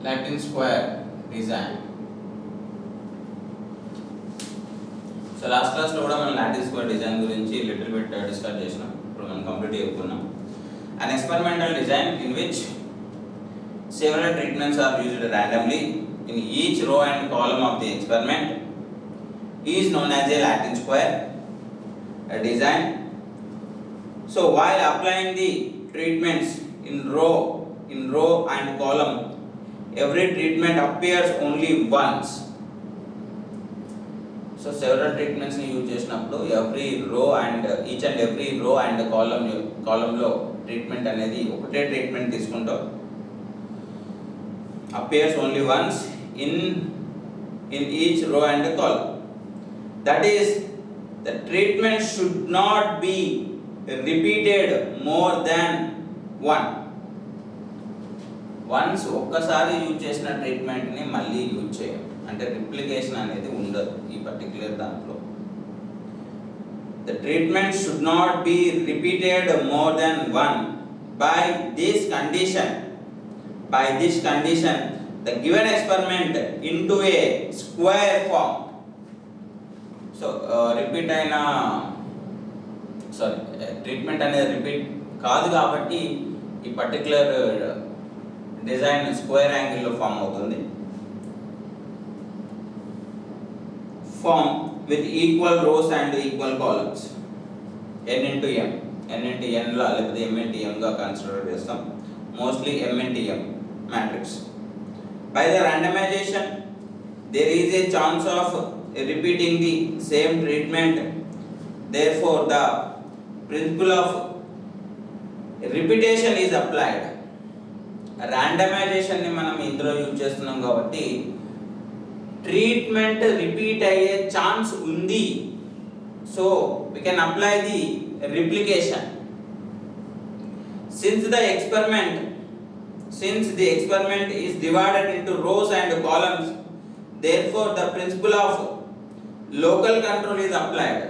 Latin square design. So last క్లాస్లో కూడా మనం లాటిన్ స్క్వేర్ డిజైన్ గురించి లిటిల్ బిట్ డిస్కస్ చేసినాం. ఇప్పుడు మనం కంప్లీట్ చేసుకున్నాం. An experimental design in which several treatments are used randomly in each row and column of the experiment is known as a Latin square design. So while applying the treatments in row and column, every treatment appears only once. So several treatments ni use చేసినప్పుడు every row and each and every row and column లో treatment అనేది ఒకటే treatment తీసుకుంటాం. appears only once in each row and column. That is, the treatment should not be repeated more than once ఒక్కసారి use చేసిన ట్రీట్మెంట్ని మళ్ళీ use చేయం, అంటే replication అనేది ఉండదు ఈ పర్టిక్యులర్ దాంట్లో. The treatment should not be repeated more than one. By this condition, the given experiment into a square form. So repeat అయిన ట్రీట్మెంట్ అనేది రిపీట్ కాదు కాబట్టి ఈ పర్టిక్యులర్ డిజైన్ స్క్వేర్ యాంగిల్లో ఫామ్ అవుతుంది. Form with equal rows and equal columns. n into m లా లేకపోతే m into m గా consider చేస్తాం. Mostly m into m matrix. By the randomization, there is a chance of repeating the same treatment. Therefore, the principle of repetition is applied. Randomization ని మనం ఇందులో use చేస్తున్నాం కాబట్టి treatment repeat అయ్యే chance ఉంది. So we can apply the replication. Since the experiment is divided into rows and columns, therefore the principle of local control is applied.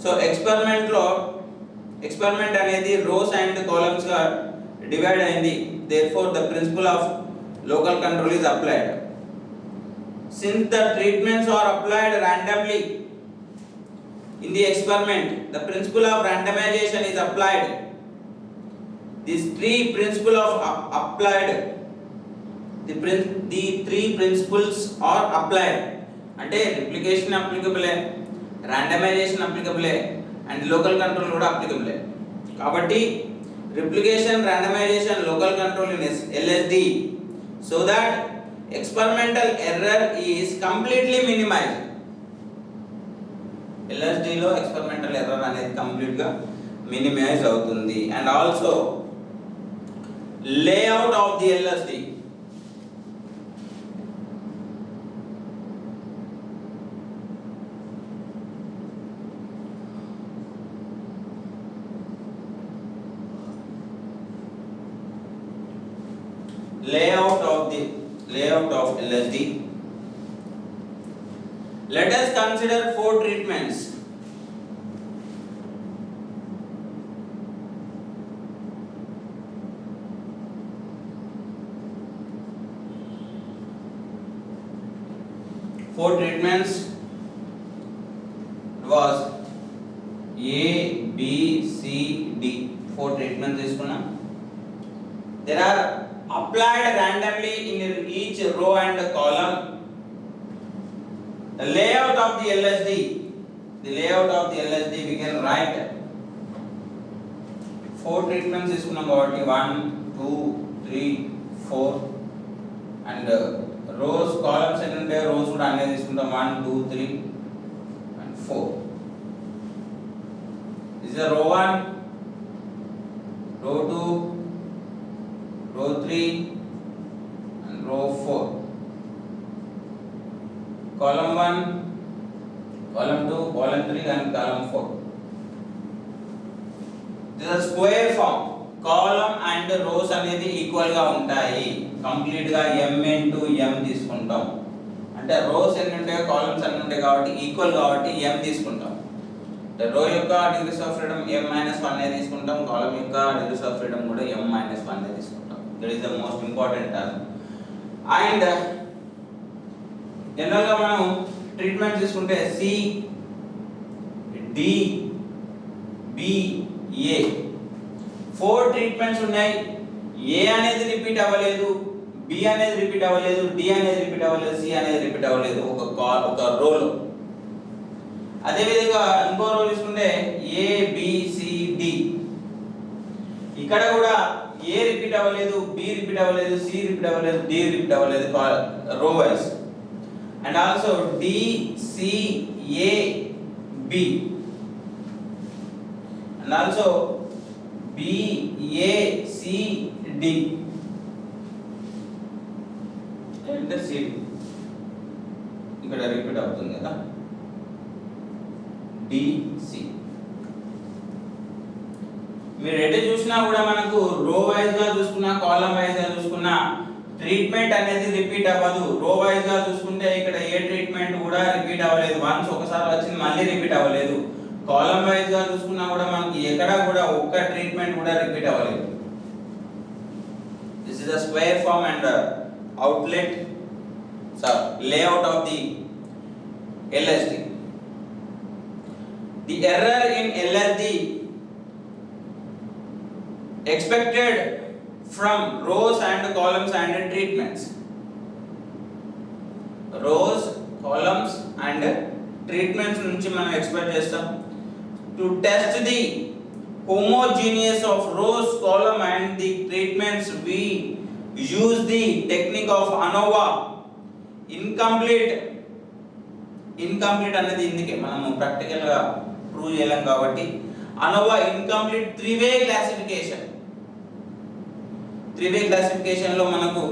So experiment అనేది rows and columns గా divide అయింది. Therefore the principle of local control is applied. Since the treatments are applied randomly in the experiment, the principle of randomization is applied. These three principles of applied, the three principles are applied. అంటే replication applicable, randomization applicable and local control కూడా applicable. కాబట్టి replication, randomization, local control in LSD, so that experimental error is completely minimized. LSD లో experimental error అనేది complete గా minimise అవుతుంది. And also layout of the LSD. Layout of LSD. Let us consider 4 treatments. Four treatments was A, B, C, D. 4 treatments తీసుకున్నాం. There are applied randomly in each row and column. The layout of the LSD, we can write 4 treatments తీసుకున్నాం కాబట్టి 1, 2, 3, 4 and rows, columns ఎన్ని ఉంటాయి, rows కూడా అన్నీ తీసుకుంటాం 1, 2, 3 and 4. This is a row 1, row 2, row 3 and row 4. Column 1, column 2, column 3 and column 4. This is a square form. Column and rows అనేది equal గా ఉంటాయి. కంప్లీట్ గా m into m తీసుకుంటాం. అంటే రోస్ ఎన్ని ఉంటాయి, కాలమ్స్ ఎన్ని ఉంటాయి కాబట్టి ఈక్వల్ కాబట్టి m తీసుకుంటాం. రో యొక్క డిగ్రీస్ ఆఫ్ ఫ్రీడమ్ m - 1 తీసుకుంటాం, కాలమ్ యొక్క డిగ్రీస్ ఆఫ్ ఫ్రీడమ్ కూడా m - 1 తీసుకుంటాం. That is the most important term. And general గా మనం ట్రీట్మెంట్ తీసుకుంటే సి డి బి ఏ 4 ట్రీట్మెంట్స్ ఉన్నాయి. ఏ అనేది రిపీట్ అవ్వలేదు, బి అనేది రిపీట్ అవ్వలేదు, డి అనేది రిపీట్ అవ్వలేదు, సి అనేది రిపీట్ అవ్వలేదు ఒక రోలో. అదే విధంగా ఇంకో రో తీసుకుంటే ఏ బి సి డి, ఇక్కడ కూడా ఏ రిపీట్ అవ్వలేదు, బి రిపీట్ అవ్వలేదు, సి రిపీట్ అవ్వలేదు, డి రిపీట్ అవ్వలేదు రో vice. And also D, C, A, B, and also B, A, C, D, and the C. ఇక్కడ రిపీట్ అవుతుంది కదా D, C. మీరు ఎటు చూసినా కూడా మనకు రో వైజ్ గా చూసుకున్నా కాలం వైజ్ గా చూసుకున్నా ట్రీట్మెంట్ అనేది రిపీట్ అవ్వదు. రో వైజ్ గా చూసుకుంటే ఇక్కడ ఏ ట్రీట్మెంట్ కూడా రిపీట్ అవ్వలేదు, వన్స్ ఒకసారి వచ్చింది మళ్ళీ రిపీట్ అవ్వలేదు. కాలం వైజ్ గా చూసుకున్నా కూడా మనకి ఎక్కడ కూడా ఒక్క ట్రీట్మెంట్ కూడా రిపీట్ అవ్వలేదు. This is the square form and outlet layout of the LSD. The error in LSD expected from rows and columns and treatments. Rows, columns and treatments నుంచి మనం ఎక్స్పెక్ట్ చేస్తాం. To test the homogeneous of rows, column and the treatments, we use the technique of ANOVA. Incomplete అనేది ఇందుకే మనము practical గా prove చేయలేం కాబట్టి ANOVA incomplete three-way classification. Three వే classification లో మనకు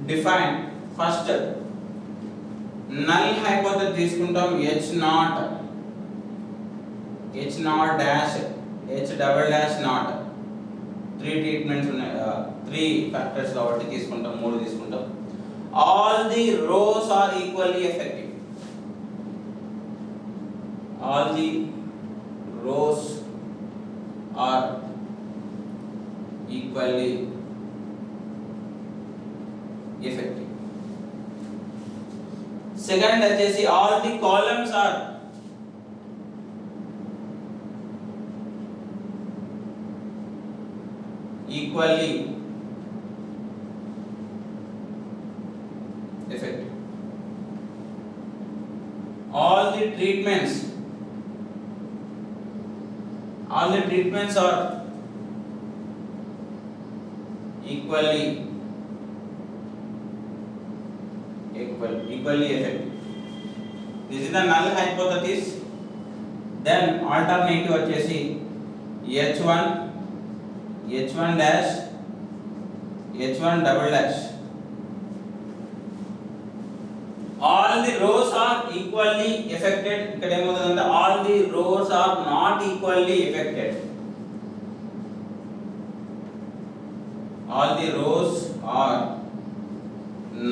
define first null hypothesis తీసుకుంటాం. h naught dash h double dash naught 3 treatments ఉన్నాయి, 3 ఫ్యాక్టర్స్ కాబట్టి తీసుకుంటాం, 3 తీసుకుంటాం. all the rows are equally effective. all the rows are equally effective. Second వచ్చేసి all the columns are equally effective. all the treatments are equally effective. This is the null hypothesis. Then alternative వచ్చేసి h1 dash h1 double dash. all the rows are equally affected. ఇక్కడ ఏమవుతుందంటే all the rows are not equally affected. all the rows are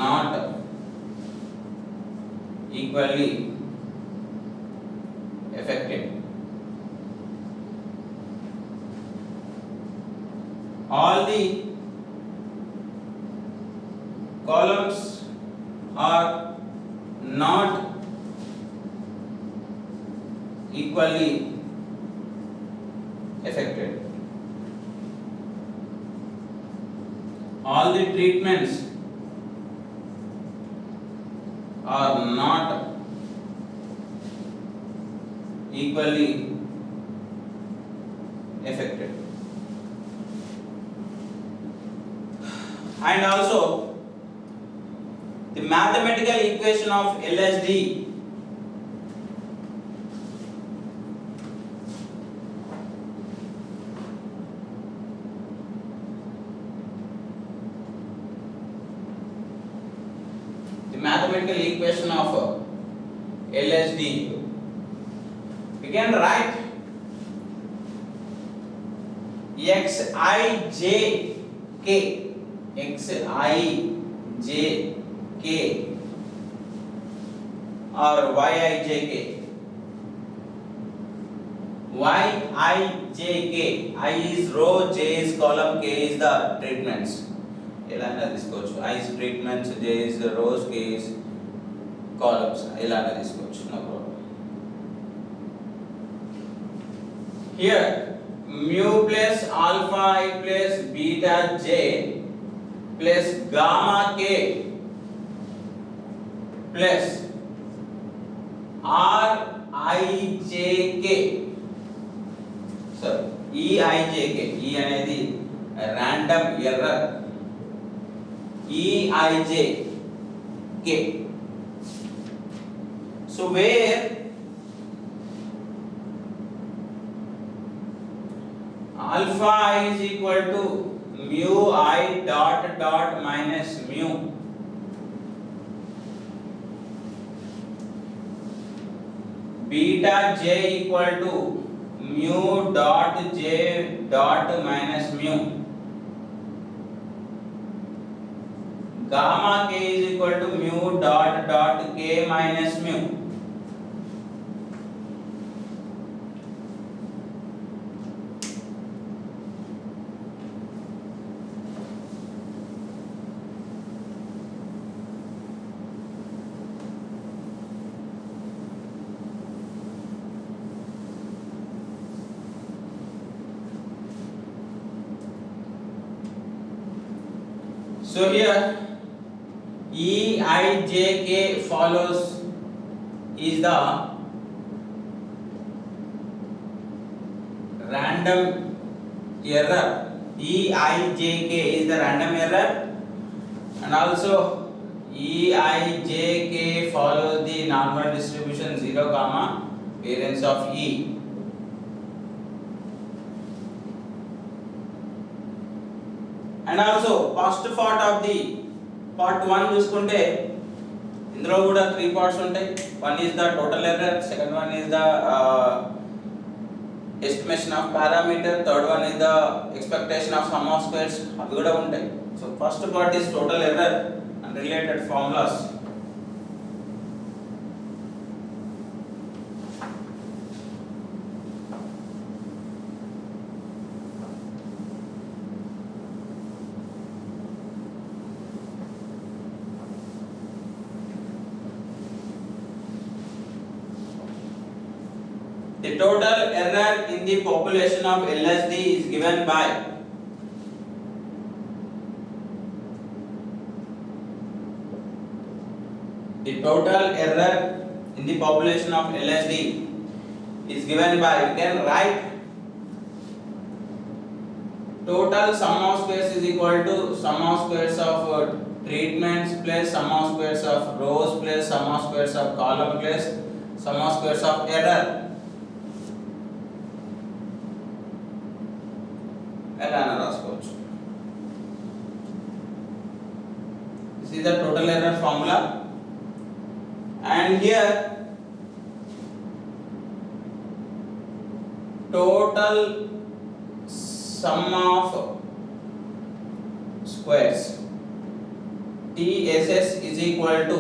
not equally affected. all the columns are not equally affected. all the treatments are not equally affected. And also mathematical equation of LSD. The mathematical equation of LSD. We can write Xijk or Yijk. Yijk. I is row, J is column, K is the treatments. Elana తీసుకోవచ్చు. I is treatments, J is the rows, K is columns. Elana తీసుకోవచ్చు. No problem. Here mu plus alpha I plus beta j plus gamma k plus r I j k. So e I j k, e అనేది random error, e I j k. So where alpha I is equal to mu I dot dot minus mu beta j equal to mu dot j dot minus mu gamma k is equal to mu dot dot k minus mu. So here E I J K follows is the random error. E I J K is the random error, and also E I J K follows the normal distribution 0 comma variance of E. And also first part of the part 1 చూసుకుంటే ఇందులో కూడా 3 parts ఉంటాయి. One is the total error, second one is the estimation of parameter, third one is the expectation of sum of squares, అవి కూడా ఉంటాయి. So first part is total error and related formulas. The total error in the population of LSD is given by the total error in the population of LSD is given by, we can write total sum of squares is equal to sum of squares of treatments plus sum of squares of rows plus sum of squares of column plus sum of squares of error. Elana రాసుకోవచ్చు. This is the total error formula, and here total sum of squares TSS is equal to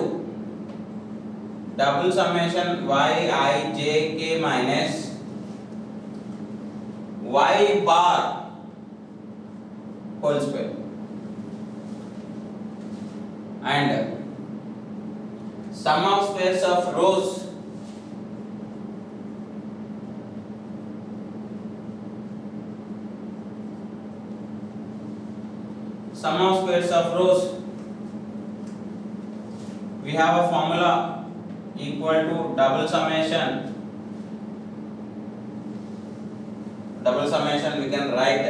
double summation Yijk minus Y bar whole square, and sum of squares of rows we have a formula equal to double summation we can write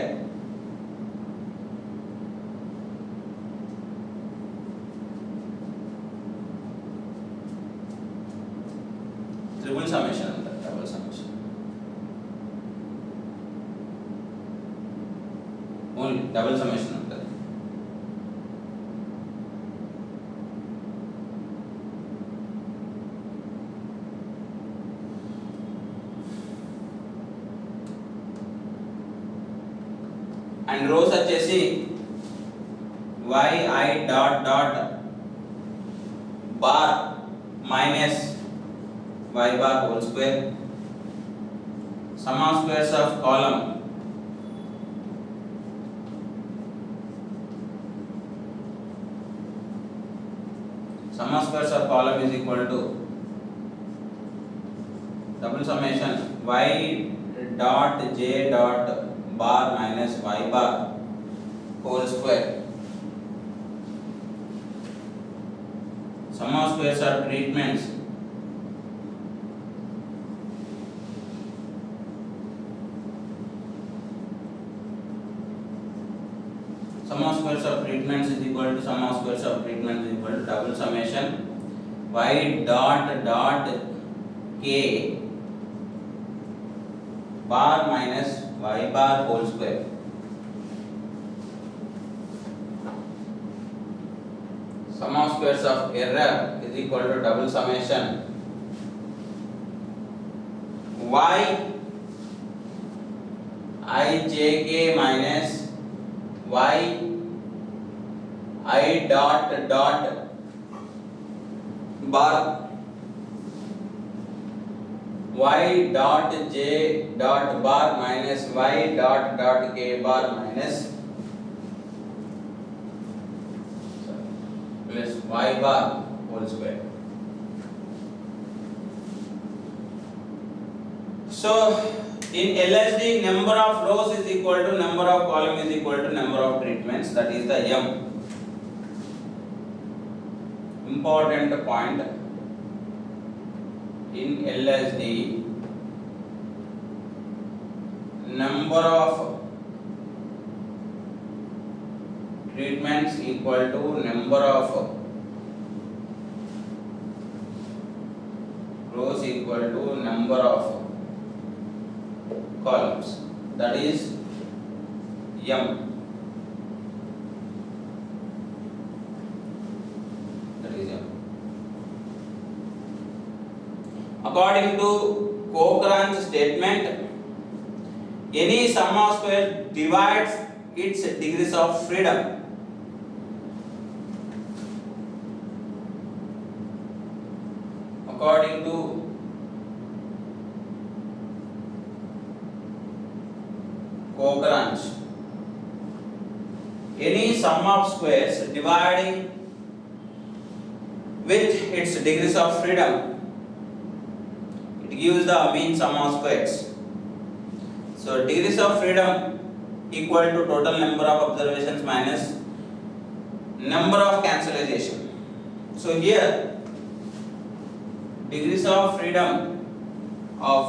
triple summation అంటారు, double summation. Only double summation ఉంటుంది. And rows వచ్చేసి yi dot dot bar minus y bar whole square, sum of squares of column sum of squares of column is equal to double summation y dot j dot bar minus y bar whole square. Sum of squares are treatments. Sum of squares of treatments is equal to sum of squares of treatments is equal to double summation y dot dot k bar minus y bar whole square. Sum of squares of error is equal to double summation y I j k minus y I dot dot bar y dot j dot bar minus y dot dot k bar minus plus y bar whole square. So in LSD, number of rows is equal to number of column is equal to number of treatments, that is the M. Important point in LSD, number of treatments equal to number of rows equal to number of columns, that is M. That is M. According to Cochrane's statement, any sum of square divides its degrees of freedom. According to Cochrane, any sum of squares dividing with its degrees of freedom, it gives the mean sum of squares. So degrees of freedom equal to total number of observations minus number of cancellation. So here degrees of freedom of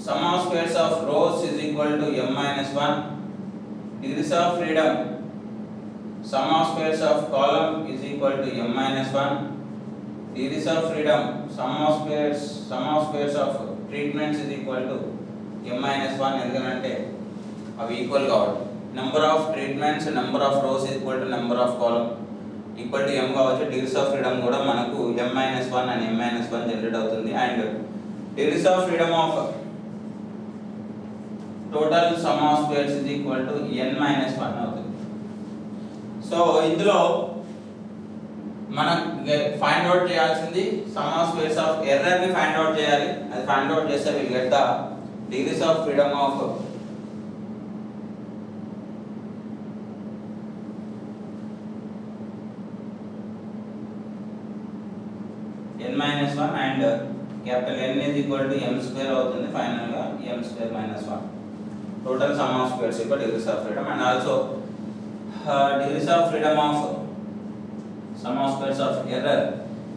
sum of squares of rows is equal to m minus 1. Degrees of freedom sum of squares of column is equal to m minus 1. Degrees of freedom sum of squares of treatments is equal to m minus 1. ఎందుకంటే అవి equal కావాలి. Number of treatments number of rows is equal to number of column equal to m కావచ్చు. Degrees of freedom కూడా మనకు m minus 1 and m minus 1 generate అవుతుంది. And degrees of freedom of total sum of squares is equal to n minus 1 అవుతుంది. So ఇందులో మనం find out చేయాల్సింది some of squares of error ని find out చేయాలి. అది ఫైండ్ అవుట్ చేస్తే will get the degrees of freedom of n minus 1 and capital N is equal to m square అవుతుంది. Final గా m square minus 1. Total sum of squares equal degrees of freedom and also degrees of freedom of some of squares of error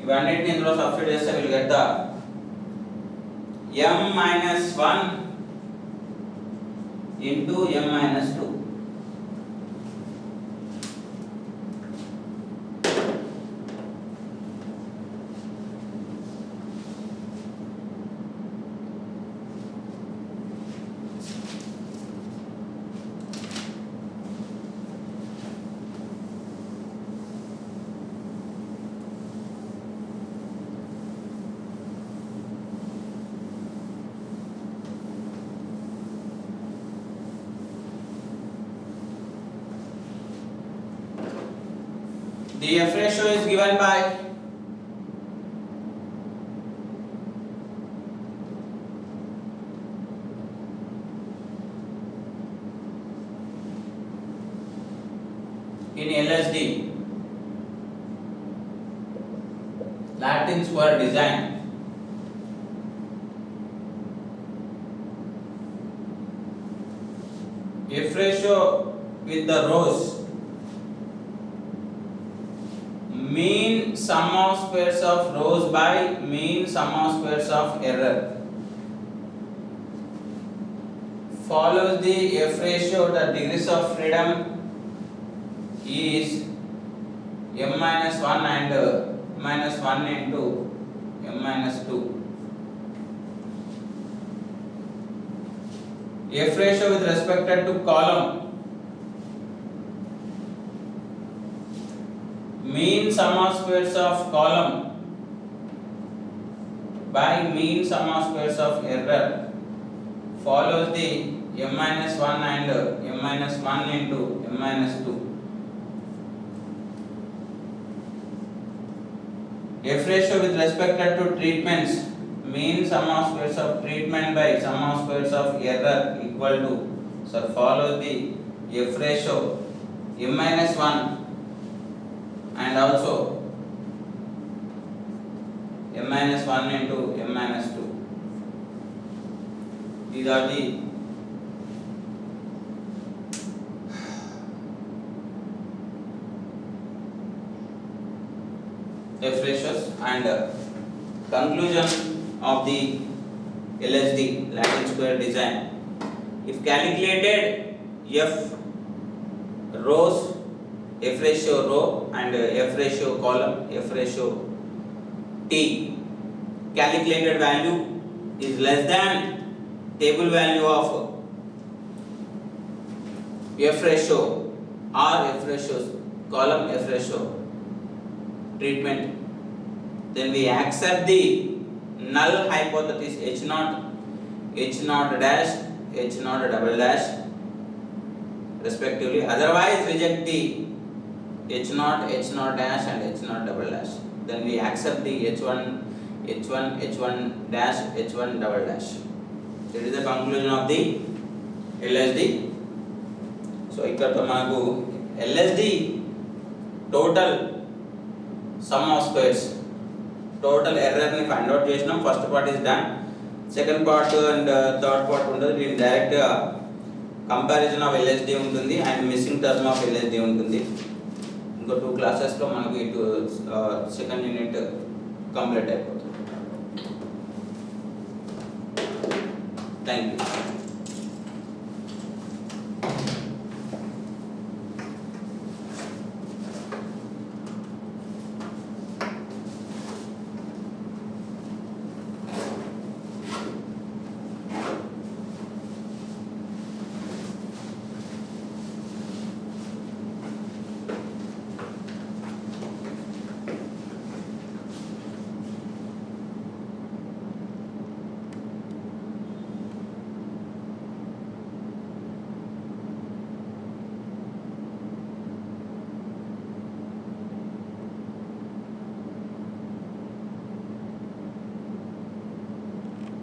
ఇవన్నిటిని ఇందులో substitute చేస్తే will get the m minus 1 into m minus 2. The F ratio is given by in LSD Latin square design. F ratio with the rows, mean sum of squares of rows by mean sum of squares of error, follows the F ratio. The degrees of freedom is m minus 1 and minus 1 into m minus 2. F ratio with respect to column, mean sum of squares of column by mean sum of squares of error, follows the m minus 1 and m minus 1 into m minus 2. F ratio with respect to treatments, mean sum of squares of treatment by sum of squares of error equal to, so follows the F ratio m minus 1 and also m minus 1 into m minus 2. These are the F ratios and conclusion of the LSD Latin square design. If calculated F rows, F ratio row and F ratio column, F ratio T, calculated value is less than table value of F ratio or F ratio column, F ratio treatment, then we accept the null hypothesis H naught dash, H naught double dash respectively. Otherwise reject the H naught dash and H naught double dash. Then we accept the H1 dash, H1 double dash. That is the conclusion of the LSD. So ikkada manaku LSD total sum of squares, total error ni find out చేసినాం. First part is done. Second part and third part ఉంటుంది. దీని direct comparison of LSD ఉంటుంది and missing term of LSD ఉంటుంది. ఇంకో 2 క్లాసెస్లో మనకు ఇటు second unit complete అయిపోతుంది. Thank you.